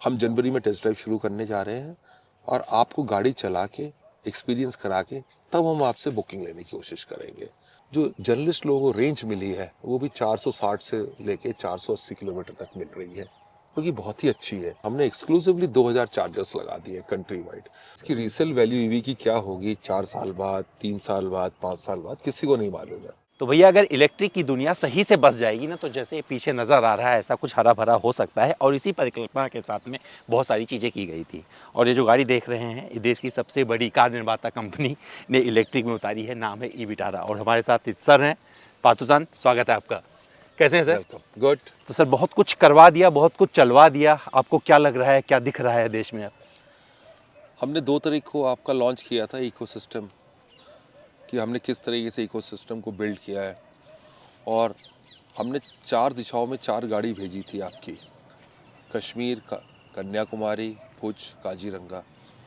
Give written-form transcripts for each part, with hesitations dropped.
हम जनवरी में test drive शुरू करने जा रहे हैं और आपको गाड़ी चला के एक्सपीरियंस करा के तब हम आपसे बुकिंग लेने की कोशिश करेंगे। जो जर्नलिस्ट लोगों को रेंज मिली है वो भी 460 से लेके 480 किलोमीटर तक मिल रही है, क्योंकि बहुत ही अच्छी है। हमने एक्सक्लूसिवली 2000 चार्जर्स लगा दिए कंट्री वाइड। इसकी रीसेल वैल्यू ईवी की क्या होगी 4 साल बाद, 3 साल बाद, 5 साल बाद, किसी को नहीं मालूम है। तो भैया अगर इलेक्ट्रिक की दुनिया सही से बस जाएगी ना, तो जैसे पीछे नज़र आ रहा है ऐसा कुछ हरा भरा हो सकता है, और इसी परिकल्पना के साथ में बहुत सारी चीज़ें की गई थी। और ये जो गाड़ी देख रहे हैं, ये देश की सबसे बड़ी कार निर्माता कंपनी ने इलेक्ट्रिक में उतारी है, नाम है ई विटारा। और हमारे साथ सर हैं पार्थुसान, स्वागत है आपका। कैसे हैं सर? वेलकम। गुड। तो सर बहुत कुछ करवा दिया, बहुत कुछ चलवा दिया, आपको क्या लग रहा है, क्या दिख रहा है देश में अब? हमने 2 तारीख को आपका लॉन्च किया था इकोसिस्टम, कि हमने किस तरीके से इकोसिस्टम को बिल्ड किया है। और हमने 4 दिशाओं में 4 गाड़ी भेजी थी आपकी, कश्मीर का, कन्याकुमारी, भुज, काजीरंगा।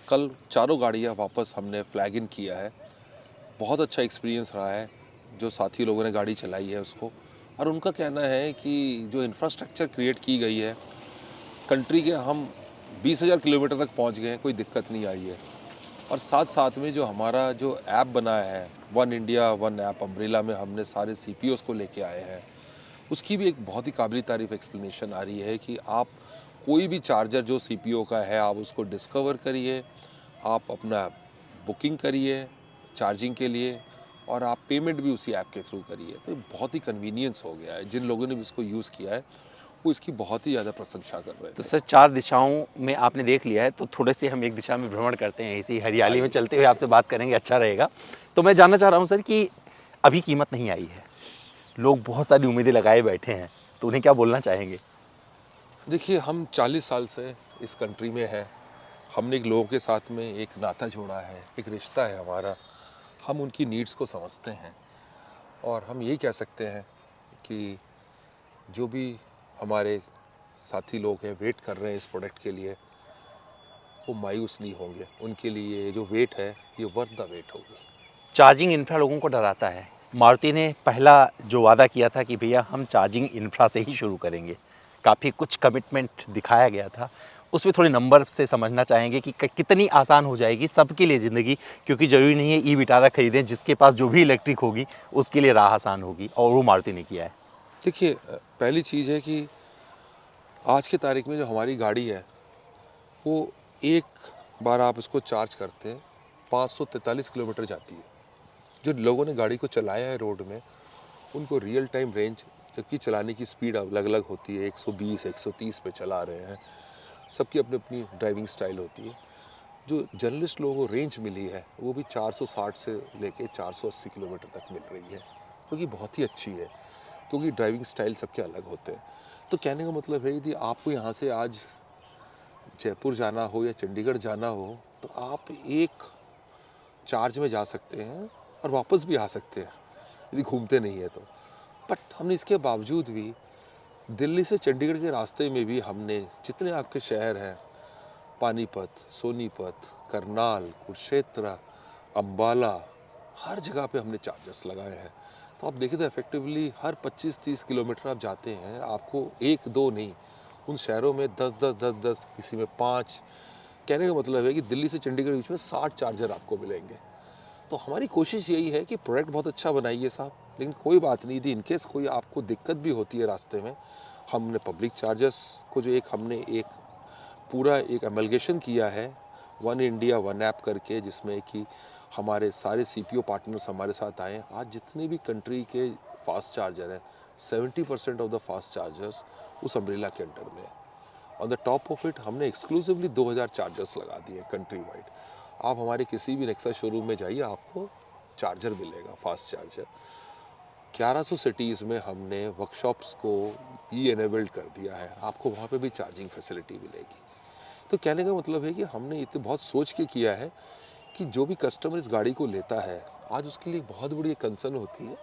कल चारों गाड़ियाँ वापस हमने फ्लैग इन किया है। बहुत अच्छा एक्सपीरियंस रहा है जो साथी लोगों ने गाड़ी चलाई है उसको। और उनका कहना है कि जो इंफ्रास्ट्रक्चर क्रिएट की गई है कंट्री के, हम 20,000 किलोमीटर तक पहुंच गए हैं, कोई दिक्कत नहीं आई है। और साथ साथ में जो हमारा जो ऐप बनाया है, one India one app umbrella में हमने सारे CPOs को लेके आए हैं, उसकी भी एक बहुत ही काबिल तारीफ एक्सप्लेनेशन आ रही है कि आप कोई भी चार्जर जो CPO का है आप उसको डिस्कवर करिए, आप अपना बुकिंग करिए चार्जिंग के लिए, और आप पेमेंट भी उसी ऐप के थ्रू करिए। तो बहुत ही कन्वीनियंस हो गया है। जिन लोगों ने भी इसको यूज़ किया है वो इसकी बहुत ही ज़्यादा प्रशंसा कर रहे तो थे। सर 4 दिशाओं में आपने देख लिया है, तो थोड़े से हम एक दिशा में भ्रमण करते हैं, इसी हरियाली में आइए चलते हुए चलते आपसे बात करेंगे, अच्छा रहेगा। तो मैं जानना चाह रहा हूँ सर कि अभी कीमत नहीं आई है, लोग बहुत सारी उम्मीदें लगाए बैठे हैं, तो उन्हें क्या बोलना चाहेंगे? देखिए, हम 40 साल से इस कंट्री में हैं। हमने एक लोगों के साथ में एक नाता जोड़ा है, एक रिश्ता है हमारा। हम उनकी नीड्स को समझते हैं और हम यही कह सकते हैं कि जो भी हमारे साथी लोग हैं वेट कर रहे हैं इस प्रोडक्ट के लिए, वो मायूस नहीं होंगे। उनके लिए जो वेट है ये वर्थ द वेट होगी। चार्जिंग इंफ्रा लोगों को डराता है। मारुति ने पहला जो वादा किया था कि भैया हम चार्जिंग इंफ्रा से ही शुरू करेंगे, काफ़ी कुछ कमिटमेंट दिखाया गया था। उसमें थोड़े नंबर से समझना चाहेंगे कि कितनी आसान हो जाएगी सबके लिए ज़िंदगी, क्योंकि ज़रूरी नहीं है ई विटारा खरीदें, जिसके पास जो भी इलेक्ट्रिक होगी उसके लिए राह आसान होगी, और वो मारुति ने किया है। देखिए, पहली चीज़ है कि आज की तारीख में जो हमारी गाड़ी है वो एक बार आप इसको चार्ज करते हैं 543 किलोमीटर जाती है। जो लोगों ने गाड़ी को चलाया है रोड में उनको रियल टाइम रेंज, जबकि चलाने की स्पीड अलग अलग होती है, 120 130 पे चला रहे हैं, सबकी अपनी अपनी ड्राइविंग स्टाइल होती है। जो जर्नलिस्ट लोगों को रेंज मिली है वो भी 460 से लेके 480 किलोमीटर तक मिल रही है, क्योंकि बहुत ही अच्छी है, क्योंकि ड्राइविंग स्टाइल सबके अलग होते हैं। तो कहने का मतलब है यदि आपको यहाँ से आज जयपुर जाना हो या चंडीगढ़ जाना हो तो आप एक चार्ज में जा सकते हैं और वापस भी आ सकते हैं यदि घूमते नहीं है तो। बट हमने इसके बावजूद भी दिल्ली से चंडीगढ़ के रास्ते में भी हमने जितने आपके शहर हैं, पानीपत, सोनीपत, करनाल, कुरुक्षेत्र, अम्बाला, हर जगह पे हमने चार्जर्स लगाए हैं। तो आप देखें तो इफेक्टिवली हर 25-30 किलोमीटर आप जाते हैं, आपको एक दो नहीं, उन शहरों में 10-10 किसी में 5। कहने का मतलब है कि दिल्ली से चंडीगढ़ के बीच में 60 चार्जर आपको मिलेंगे। तो हमारी कोशिश यही है कि प्रोडक्ट बहुत अच्छा बनाइए साहब, लेकिन कोई बात नहीं, यदि इनकेस कोई आपको दिक्कत भी होती है रास्ते में, हमने पब्लिक चार्जर्स को जो हमने एक पूरा एक एमलगेशन किया है वन इंडिया वन ऐप करके, जिसमें कि हमारे सारे CPO पार्टनर्स हमारे साथ आए। आज जितने भी कंट्री के फास्ट चार्जर हैं 70% ऑफ द फास्ट चार्जर्स उस अम्ब्रेला के अंडर में है। On the top of it हमने एक्सक्लूसिवली 2000 चार्जर्स लगा दिए कंट्री वाइड। आप हमारे किसी भी नेक्सा शोरूम में जाइए, आपको चार्जर मिलेगा, फास्ट चार्जर। 1100 सिटीज़ में हमने वर्कशॉप्स को एनेबल्ड कर दिया है, आपको वहाँ पे भी चार्जिंग फैसिलिटी मिलेगी। तो कहने का मतलब है कि हमने इतने बहुत सोच के किया है कि जो भी कस्टमर इस गाड़ी को लेता है आज उसके लिए बहुत बड़ी कंसर्न होती है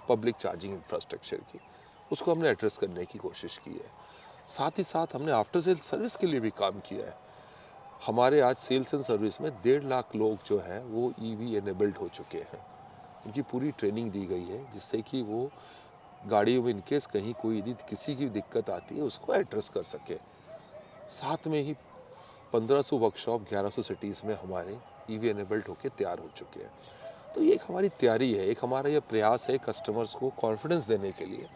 पब्लिक चार्जिंग इंफ्रास्ट्रक्चर की, उसको हमने एड्रेस करने की कोशिश की है। साथ ही साथ हमने आफ्टर सेल सर्विस के लिए भी काम किया है। हमारे आज सेल्स एंड सर्विस में 1.5 लाख लोग जो हैं वो EV एनेबल्ड हो चुके हैं। उनकी पूरी ट्रेनिंग दी गई है जिससे कि वो गाड़ियों में इनकेस कहीं कोई यदि किसी की दिक्कत आती है उसको एड्रेस कर सके। साथ में ही 1500 वर्कशॉप 1100 सिटीज़ में हमारे ईवी एनेबल्ड होकर तैयार हो चुके हैं। तो ये एक हमारी तैयारी है, एक हमारा ये प्रयास है कस्टमर्स को कॉन्फिडेंस देने के लिए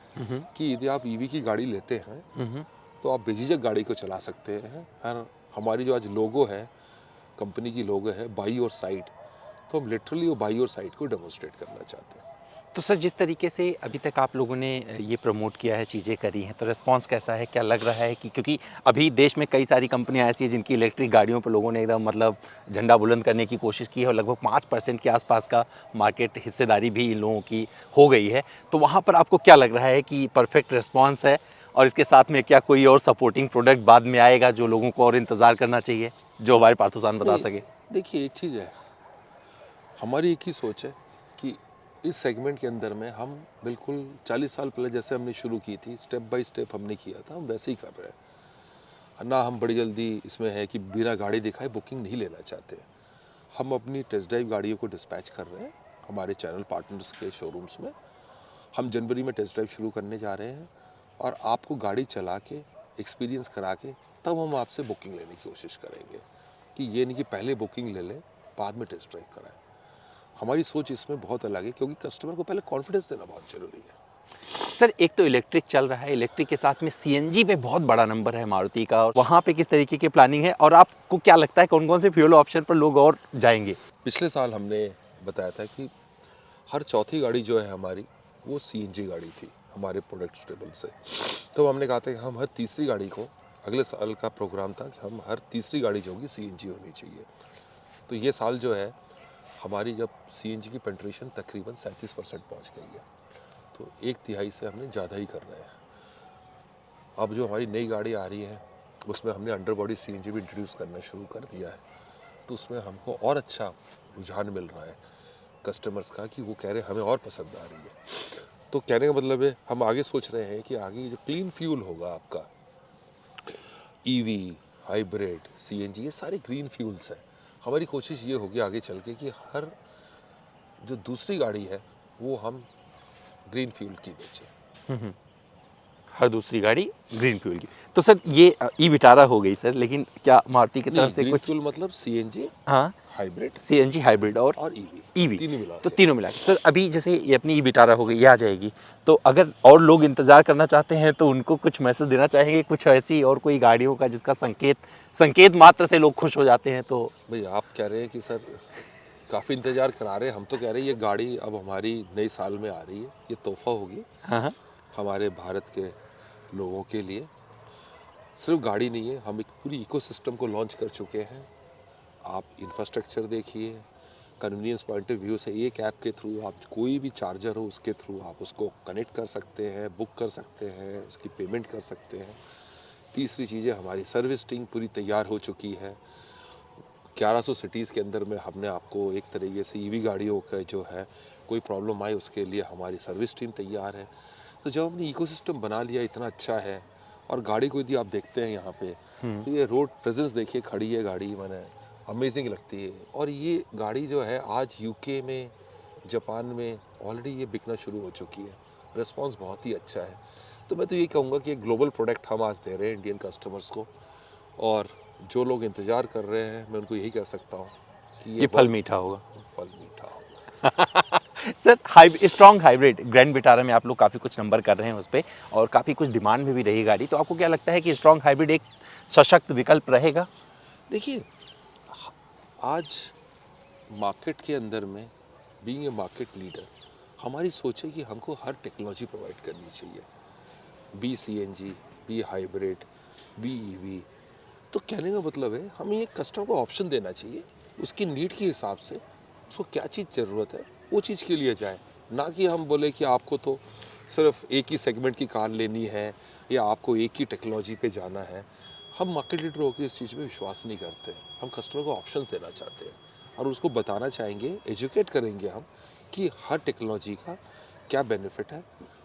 कि यदि आप ईवी की गाड़ी लेते हैं तो आप बेझिझक गाड़ी को चला सकते हैं। और हमारी जो आज लोगो है, कंपनी की लोगो है बाई और साइड, तो हम लिटरली वो बाई और साइड को डेमोन्स्ट्रेट करना चाहते हैं। तो सर जिस तरीके से अभी तक आप लोगों ने ये प्रमोट किया है, चीज़ें करी हैं, तो रिस्पांस कैसा है? क्या लग रहा है कि क्योंकि अभी देश में कई सारी कंपनियां ऐसी हैं जिनकी इलेक्ट्रिक गाड़ियों पर लोगों ने एकदम मतलब झंडा बुलंद करने की कोशिश की है और लगभग 5% के आसपास का मार्केट हिस्सेदारी भी इन लोगों की हो गई है। तो वहाँ पर आपको क्या लग रहा है कि परफेक्ट रिस्पॉन्स है और इसके साथ में क्या कोई और सपोर्टिंग प्रोडक्ट बाद में आएगा जो लोगों को और इंतज़ार करना चाहिए, जो हमारे पार्थोसान बता नहीं, सके? देखिए एक चीज़ है, हमारी एक ही सोच है कि इस सेगमेंट के अंदर में हम बिल्कुल 40 साल पहले जैसे हमने शुरू की थी, स्टेप बाय स्टेप हमने किया था, हम वैसे ही कर रहे हैं ना। हम बड़ी जल्दी इसमें है कि बिना गाड़ी दिखाए बुकिंग नहीं लेना चाहते। हम अपनी टेस्ट ड्राइव गाड़ियों को डिस्पैच कर रहे हैं हमारे चैनल पार्टनर्स के शोरूम्स में। हम जनवरी में टेस्ट ड्राइव शुरू करने जा रहे हैं और आपको गाड़ी चला के एक्सपीरियंस करा के तब हम आपसे बुकिंग लेने की कोशिश करेंगे कि ये नहीं कि पहले बुकिंग ले लें बाद में टेस्ट ड्राइव कराएं। हमारी सोच इसमें बहुत अलग है क्योंकि कस्टमर को पहले कॉन्फिडेंस देना बहुत ज़रूरी है। सर एक तो इलेक्ट्रिक चल रहा है, इलेक्ट्रिक के साथ में सीएनजी पे बहुत बड़ा नंबर है मारुति का, और वहाँ पे किस तरीके की प्लानिंग है और आपको क्या लगता है कौन कौन से फ्यूल ऑप्शन पर लोग और जाएंगे? पिछले साल हमने बताया था कि हर चौथी गाड़ी जो है हमारी वो सीएनजी गाड़ी थी हमारे प्रोडक्ट टेबल से। तो हमने कहा था कि हम हर तीसरी गाड़ी को, अगले साल का प्रोग्राम था कि हम हर तीसरी गाड़ी जो होगी सीएनजी होनी चाहिए। तो ये साल जो है हमारी जब सीएनजी की पेंट्रेशन तकरीबन 37% पहुँच गई है, तो 1/3 से हमने ज़्यादा ही कर रहे हैं। अब जो हमारी नई गाड़ी आ रही है उसमें हमने अंडर बॉडी सीएनजी भी इंट्रोड्यूस करना शुरू कर दिया है। तो उसमें हमको और अच्छा रुझान मिल रहा है कस्टमर्स का कि वो कह रहे हैं हमें और पसंद आ रही है। तो कहने का मतलब है हम आगे सोच रहे हैं कि आगे जो क्लीन फ्यूल होगा आपका, ईवी, हाइब्रिड, सीएनजी, ये सारे ग्रीन फ्यूल्स हैं। हमारी कोशिश ये होगी आगे चल के कि हर जो दूसरी गाड़ी है वो हम ग्रीन फ्यूल की बेचें। हर दूसरी गाड़ी ग्रीन फ्यूल की। तो सर ये ई विटारा हो गई सर, लेकिन क्या मारुति की नहीं, तरफ से ग्रीन कुछ? फ्यूल मतलब सीएनजी, हाँ, हाइब्रिड सीएनजी, हाइब्रिड और ईवी, ईवी, तीनों मिला तो के। तीनों मिला के। सर अभी जैसे ये अपनी ई विटारा हो गई, ये आ जाएगी, तो अगर और लोग इंतजार करना चाहते हैं तो उनको कुछ मैसेज देना चाहेंगे, कुछ ऐसी और कोई गाड़ियों का जिसका संकेत मात्र से लोग खुश हो जाते हैं? तो भाई आप कह रहे हैं कि सर काफ़ी इंतज़ार करा रहे हैं, हम तो कह रहे हैं ये गाड़ी अब हमारी नए साल में आ रही है, ये तोहफा होगी हाँ हाँ, हमारे भारत के लोगों के लिए। सिर्फ गाड़ी नहीं है, हम एक पूरी इकोसिस्टम को लॉन्च कर चुके हैं। आप इंफ्रास्ट्रक्चर देखिए, कन्वीनियंस पॉइंट ऑफ व्यू से एक ऐप के थ्रू आप कोई भी चार्जर हो उसके थ्रू आप उसको कनेक्ट कर सकते हैं, बुक कर सकते हैं, उसकी पेमेंट कर सकते हैं। तीसरी चीज़ है हमारी सर्विस टीम पूरी तैयार हो चुकी है। 1100 सिटीज़ के अंदर में हमने आपको एक तरीके से ईवी गाड़ियों का जो है कोई प्रॉब्लम आए उसके लिए हमारी सर्विस टीम तैयार है। तो जब हमने इकोसिस्टम बना लिया इतना अच्छा है, और गाड़ी को यदि आप देखते हैं यहाँ पे तो ये रोड प्रेजेंस देखिए, खड़ी है गाड़ी, मैंने अमेजिंग लगती है। और ये गाड़ी जो है आज यूके में, जापान में ऑलरेडी ये बिकना शुरू हो चुकी है। रिस्पांस बहुत ही अच्छा है। तो मैं तो ये कहूँगा कि एक ग्लोबल प्रोडक्ट हम आज दे रहे हैं इंडियन कस्टमर्स को, और जो लोग इंतज़ार कर रहे हैं मैं उनको यही कह सकता हूँ कि ये फल मीठा होगा। फल मीठा होगा। Sir strong hybrid grand Vitara में आप लोग काफ़ी कुछ नंबर कर रहे हैं उस पर, और काफ़ी कुछ डिमांड में भी रही गाड़ी, तो आपको क्या लगता है कि स्ट्रॉन्ग हाइब्रिड एक सशक्त विकल्प रहेगा? देखिए आज मार्केट के अंदर में बीइंग ए मार्केट लीडर हमारी सोच है कि हमको हर टेक्नोलॉजी प्रोवाइड करनी चाहिए, be CNG, be hybrid, be EV. तो कहने का मतलब है हमें ये कस्टमर को ऑप्शन देना चाहिए, उसकी नीड के हिसाब से उसको क्या चीज़ ज़रूरत है वो चीज़ के लिए जाए, ना कि हम बोले कि आपको तो सिर्फ एक ही सेगमेंट की कार लेनी है या आपको एक ही टेक्नोलॉजी पे जाना है। हम मार्केट लीडर होकर इस चीज़ में विश्वास नहीं करते। हम कस्टमर को ऑप्शंस देना चाहते हैं और उसको बताना चाहेंगे, एजुकेट करेंगे हम कि हर टेक्नोलॉजी का क्या बेनिफिट है,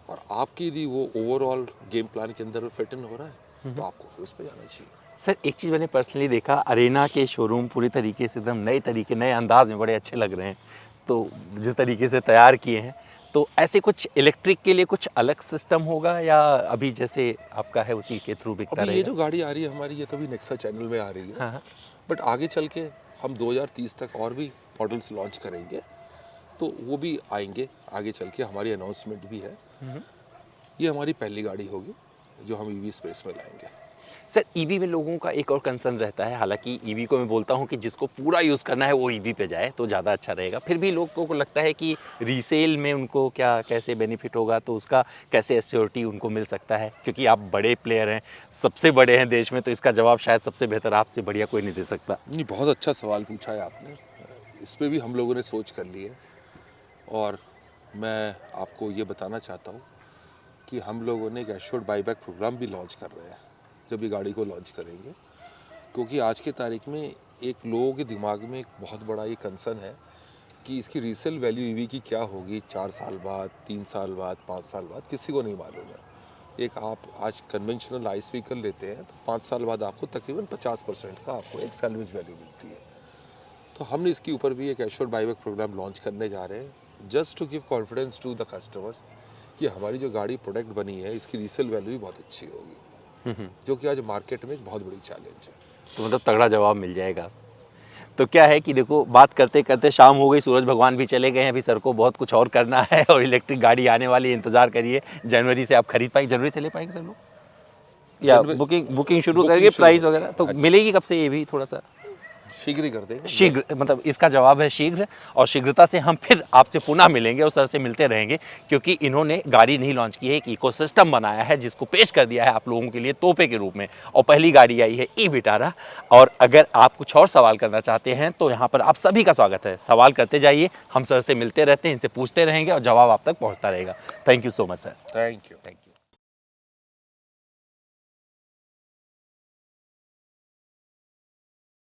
और आपकी यदि वो ओवरऑल गेम प्लान के अंदर फिट इन हो रहा है तो आपको फिर उस पर जाना चाहिए। सर एक चीज़ मैंने पर्सनली देखा, अरेना के शोरूम पूरी तरीके से एकदम नए तरीके, नए अंदाज में बड़े अच्छे लग रहे हैं, तो जिस तरीके से तैयार किए हैं, तो ऐसे कुछ इलेक्ट्रिक के लिए कुछ अलग सिस्टम होगा या अभी जैसे आपका है उसी के थ्रू बिकता अभी ये रहेगा? जो गाड़ी आ रही है हमारी, ये तो अभी नेक्सा चैनल में आ रही है, हाँ हाँ। बट आगे चल के हम 2030 तक और भी मॉडल्स लॉन्च करेंगे, तो वो भी आएंगे आगे चल के, हमारी अनाउंसमेंट भी है। ये हमारी पहली गाड़ी होगी जो हम ईवी स्पेस में लाएंगे। सर ईवी में लोगों का एक और कंसर्न रहता है, हालांकि ईवी को मैं बोलता हूं कि जिसको पूरा यूज़ करना है वो ईवी पे जाए तो ज़्यादा अच्छा रहेगा, फिर भी लोगों को लगता है कि रीसेल में उनको क्या कैसे बेनिफिट होगा, तो उसका कैसे एश्योरिटी उनको मिल सकता है, क्योंकि आप बड़े प्लेयर हैं, सबसे बड़े हैं देश में, तो इसका जवाब शायद सबसे बेहतर आपसे बढ़िया कोई नहीं दे सकता। नहीं, बहुत अच्छा सवाल पूछा है आपने। इस पे भी हम लोगों ने सोच कर ली है, और मैं आपको ये बताना चाहता हूँ कि हम लोगों ने एक एश्योर्ड बाईबैक प्रोग्राम भी लॉन्च कर रहे हैं जब ये गाड़ी को लॉन्च करेंगे, क्योंकि आज की तारीख में एक लोगों के दिमाग में एक बहुत बड़ा ये कंसर्न है कि इसकी रीसेल वैल्यू ईवी की क्या होगी 4 साल बाद, 3 साल बाद, 5 साल बाद, किसी को नहीं मालूम है। एक आप आज कन्वेंशनल आइस व्हीकल लेते हैं तो 5 साल बाद आपको तकरीबन 50% का आपको एक सैल्वेज वैल्यू मिलती है। तो हमने इसके ऊपर भी एक एश्योर्ड बाईबैक प्रोग्राम लॉन्च करने जा रहे हैं, just to give confidence to the customers कि हमारी जो गाड़ी प्रोडक्ट बनी है इसकी रीसेल वैल्यू भी बहुत अच्छी होगी, जो कि आज मार्केट में एक बहुत बड़ी चैलेंज है। तो मतलब तगड़ा जवाब मिल जाएगा। तो क्या है कि देखो, बात करते करते शाम हो गई, सूरज भगवान भी चले गए हैं, अभी सर को बहुत कुछ और करना है और इलेक्ट्रिक गाड़ी आने वाली है, इंतजार करिए। जनवरी से आप खरीद पाएंगे, जनवरी से ले पाएंगे सर लोग, या बुकिंग शुरू करेंगे, प्राइस वगैरह तो अच्छा। मिलेगी कब से, ये भी थोड़ा सा शीघ्र ही कर देंगे। शीघ्र, मतलब इसका जवाब है शीघ्र, और शीघ्रता से हम फिर आपसे पुनः मिलेंगे और सर से मिलते रहेंगे, क्योंकि इन्होंने गाड़ी नहीं लॉन्च की है, एक इकोसिस्टम बनाया है जिसको पेश कर दिया है आप लोगों के लिए तोहफे के रूप में, और पहली गाड़ी आई है ई विटारा। और अगर आप कुछ और सवाल करना चाहते हैं तो यहाँ पर आप सभी का स्वागत है, सवाल करते जाइए, हम सर से मिलते रहते हैं, इनसे पूछते रहेंगे और जवाब आप तक पहुँचता रहेगा। Thank you so much sir. Thank you.